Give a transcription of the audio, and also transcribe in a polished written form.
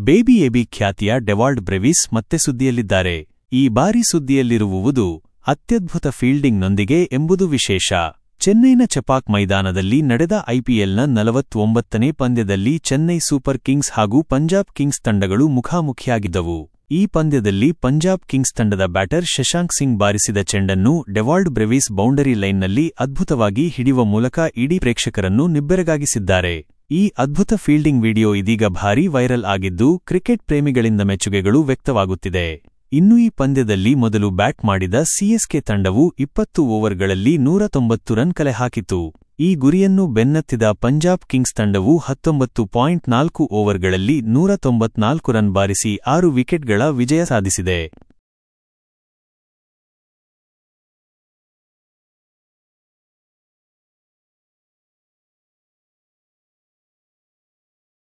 Baby AB ಖ್ಯಾತಿಯ ಡೆವಾಲ್ಡ್ Brevis ಮತ್ತೆ ಸುದ್ದಿಯಲ್ಲಿದ್ದಾರೆ. ಈ ಬಾರಿ ಸುದ್ದಿಯಲ್ಲಿರುವುದು ಅತ್ಯದ್ಭುತ ಫೀಲ್ಡಿಂಗ್ನೊಂದಿಗೆ ಎಂಬುದು ವಿಶೇಷ. ಚೆನ್ನೈನ ಚೆಪಾಕ್ ಮೈದಾನದಲ್ಲಿ ನಡೆದ ಐಪಿಎಲ್ನ 49ನೇ ಪಂದ್ಯದಲ್ಲಿ ಚೆನ್ನೈ ಸೂಪರ್ ಕಿಂಗ್ಸ್ ಹಾಗೂ ಪಂಜಾಬ್ ಕಿಂಗ್ಸ್ ತಂಡಗಳು ಮುಖಾಮುಖಿಯಾಗಿದ್ದವು. ಈ ಪಂದ್ಯದಲ್ಲಿ ಪಂಜಾಬ್ ಕಿಂಗ್ಸ್ ತಂಡದ ಬ್ಯಾಟರ್ ಶಶಾಂಕ್ ಸಿಂಗ್ ಬಾರಿಸಿದ ಚೆಂಡನ್ನು ಡೆವಾಲ್ಡ್ ಬ್ರೆವಿಸ್ ಬೌಂಡರಿ ಲೈನ್ನಲ್ಲಿ ಅದ್ಭುತವಾಗಿ ಹಿಡಿಯುವ ಮೂಲಕ ಇಡೀ ಪ್ರೇಕ್ಷಕರನ್ನು ನಿಬ್ಬೆರಗಾಗಿಸಿದ್ದಾರೆ. ಈ ಅದ್ಭುತ ಫೀಲ್ಡಿಂಗ್ ವಿಡಿಯೋ ಇದೀಗ ಭಾರೀ ವೈರಲ್ ಆಗಿದ್ದು ಕ್ರಿಕೆಟ್ ಪ್ರೇಮಿಗಳಿಂದ ಮೆಚ್ಚುಗೆಗಳು ವ್ಯಕ್ತವಾಗುತ್ತಿದೆ. ಇನ್ನು ಈ ಪಂದ್ಯದಲ್ಲಿ ಮೊದಲು ಬ್ಯಾಟ್ ಮಾಡಿದ ಸಿಎಸ್ಕೆ ತಂಡವು 20 ಓವರ್ಗಳಲ್ಲಿ 190 ರನ್ ಕಲೆ ಹಾಕಿತು. ಈ ಗುರಿಯನ್ನು ಬೆನ್ನತ್ತಿದ ಪಂಜಾಬ್ ಕಿಂಗ್ಸ್ ತಂಡವು 19.4 ಓವರ್ಗಳಲ್ಲಿ 194 ರನ್ ಬಾರಿಸಿ 6 ವಿಕೆಟ್ಗಳ ವಿಜಯ ಸಾಧಿಸಿದೆ.